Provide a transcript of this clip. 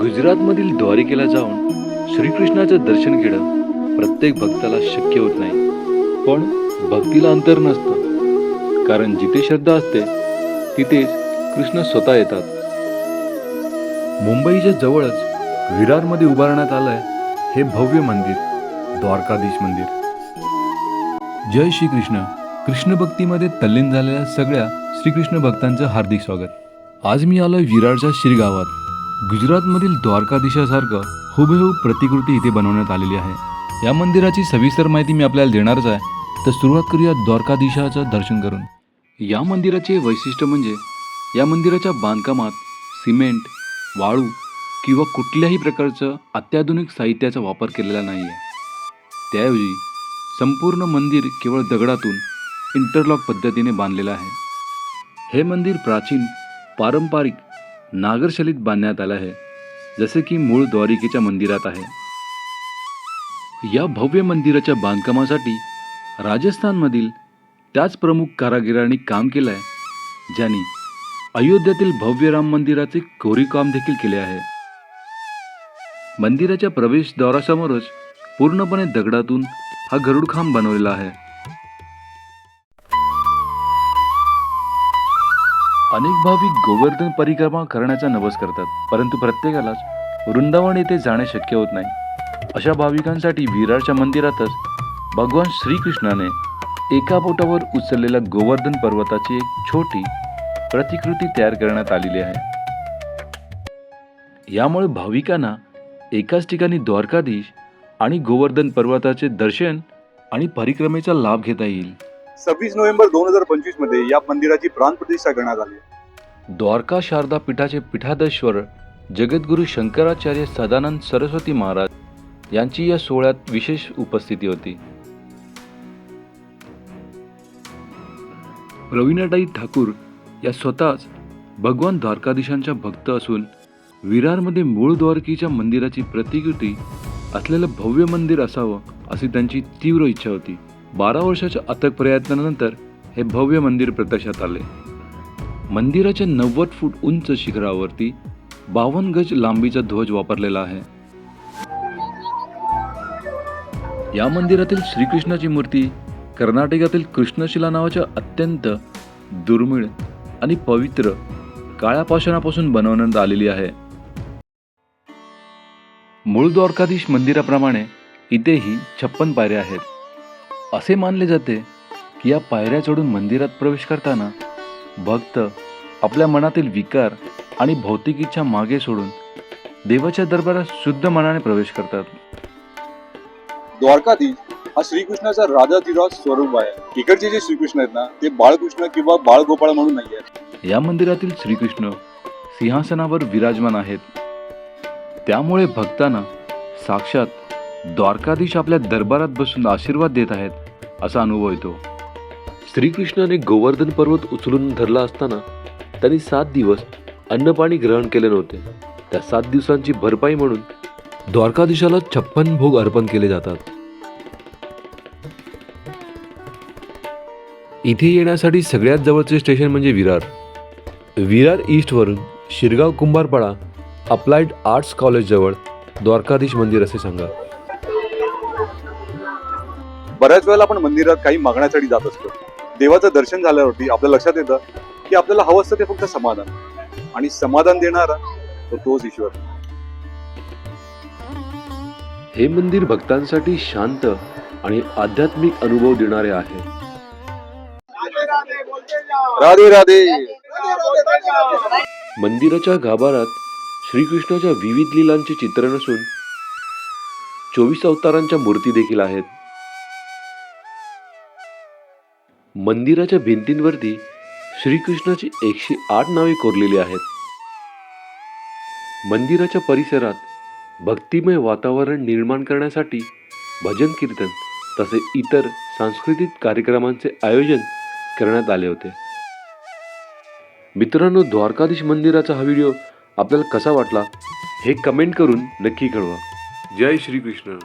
गुजरातमधील द्वारकेला जाऊन श्रीकृष्णाचं दर्शन घेणं प्रत्येक भक्ताला शक्य होत नाही. पण भक्तीला अंतर नसतं, कारण जिथे श्रद्धा असते तिथेच कृष्ण स्वतः येतात. मुंबईच्या जवळच विरारमध्ये उभारण्यात आलंय हे भव्य मंदिर, द्वारकाधीश मंदिर. जय श्रीकृष्ण. कृष्ण भक्तीमध्ये तल्लीन झालेल्या सगळ्या श्रीकृष्ण भक्तांचं हार्दिक स्वागत. आज मी आलोय विरारच्या शिरगावात. गुजरातमधील द्वारकाधीशासारखं हुबेहूब प्रतिकृती इथे बनवण्यात आलेली आहे. या मंदिराची सविस्तर माहिती मी आपल्याला देणारच आहे, तर सुरुवात करूया द्वारकाधीशाचं दर्शन करून. या मंदिराचे वैशिष्ट्य म्हणजे या मंदिराच्या बांधकामात सिमेंट, वाळू किंवा कुठल्याही प्रकारचं अत्याधुनिक साहित्याचा वापर केलेला नाही आहे. त्याऐवजी संपूर्ण मंदिर केवळ दगडातून इंटरलॉक पद्धतीने बांधलेलं आहे. हे मंदिर प्राचीन पारंपरिक नागरशैलीत बांधण्यात आलं आहे, जसे की मूळ द्वारिकेच्या मंदिरात आहे. या भव्य मंदिराच्या बांधकामासाठी राजस्थानमधील त्याच प्रमुख कारागिरांनी काम केलं आहे, ज्यांनी अयोध्येतील भव्य राम मंदिराचे कोरीवकाम देखील केले आहे. मंदिराच्या प्रवेशद्वारासमोरच पूर्णपणे दगडातून हा गरुडखांब बनवलेला आहे. अनेक भाविक गोवर्धन परिक्रमा करण्याचा नवस करतात, परंतु प्रत्येकालाच वृंदावन येथे जाणे शक्य होत नाही. अशा भाविकांसाठी विरारच्या मंदिरातच भगवान श्रीकृष्णाने एका बोटावर उचललेल्या गोवर्धन पर्वताची एक छोटी प्रतिकृती तयार करण्यात आलेली आहे. यामुळे भाविकांना एकाच ठिकाणी द्वारकाधीश आणि गोवर्धन पर्वताचे दर्शन आणि परिक्रमेचा लाभ घेता येईल. 26 नोव्हेंबर 2025 मध्ये या मंदिराची प्राणप्रतिष्ठा करण्यात आली. द्वारका शारदा पीठाचे पीठाधीश्वर जगद्गुरू शंकराचार्य सदानंद सरस्वती महाराज यांची या सोहळ्यात विशेष उपस्थिती होती. रवीनाताई ठाकूर या स्वतःच भगवान द्वारकाधीशांच्या भक्त असून विरारमध्ये मूळ द्वारकेच्या मंदिराची प्रतिकृती असलेलं भव्य मंदिर असावं अशी त्यांची तीव्र इच्छा होती. 12 वर्षाच्या अथक प्रयत्नानंतर हे भव्य मंदिर प्रत्यक्षात आले. मंदिराच्या 90 फूट उंच शिखरावरती 52 गज लांबीचा ध्वज वापरलेला आहे. या मंदिरातील श्रीकृष्णाची मूर्ती कर्नाटकातील कृष्णशिला नावाच्या अत्यंत दुर्मिळ आणि पवित्र काळ्या पाषाणापासून बनवण्यात आलेली आहे. मूळ द्वारकाधीश मंदिराप्रमाणे इथेही 56 पायऱ्या आहेत. असे मानले जाते की या पायऱ्या चढून मंदिरात प्रवेश करताना भक्त आपल्या मनातील विकार आणि भौतिक इच्छा मागे सोडून देवाच्या दरबारात शुद्ध मनाने प्रवेश करतात. द्वारकाधीश हा श्रीकृष्णाचा राजाधिराज स्वरूप आहे. इकडचे जे श्रीकृष्ण आहेत ना, ते बाळकृष्ण किंवा बाळगोपाळ म्हणून नाही आहेत. या मंदिरातील श्रीकृष्ण सिंहासनावर विराजमान आहेत. त्यामुळे भक्तांना साक्षात द्वारकाधीश आपल्या दरबारात बसून आशीर्वाद देत आहेत असा अनुभव येतो. श्रीकृष्णाने गोवर्धन पर्वत उचलून धरला असताना त्यांनी 7 दिवस अन्नपाणी ग्रहण केले नव्हते. त्या 7 दिवसांची भरपाई म्हणून द्वारकाधीशाला 56 भोग अर्पण केले जातात. इथे येण्यासाठी सगळ्यात जवळचे स्टेशन म्हणजे विरार. विरार ईस्टवरून Shirgaon Kumbharpada applied arts college जवळ द्वारकाधीश मंदिर असे सांगा. बऱ्याच वेळेला आपण मंदिरात काही मागण्यासाठी जात असतो. देवाचं दर्शन झाल्यावरती आपल्या लक्षात येतं की आपल्याला हवं असतं ते फक्त समाधान, आणि समाधान देणारा तोच ईश्वर. हे मंदिर भक्तांसाठी शांत आणि आध्यात्मिक अनुभव देणारे आहे. राधे राधे. मंदिराच्या गाभाऱ्यात श्रीकृष्णाच्या विविध लीलांचे चित्रण असून 24 अवतारांच्या मूर्ती देखील आहेत. मंदिराच्या भिंतींवरती श्रीकृष्णाची 108 नावे कोरलेली आहेत. मंदिराच्या परिसरात भक्तिमय वातावरण निर्माण करण्यासाठी भजन कीर्तन तसे इतर सांस्कृतिक कार्यक्रमांचे आयोजन करण्यात आले होते. मित्रांनो, द्वारकाधीश मंदिराचा हा व्हिडिओ आपल्याला कसा वाटला हे कमेंट करून नक्की कळवा. जय श्रीकृष्ण.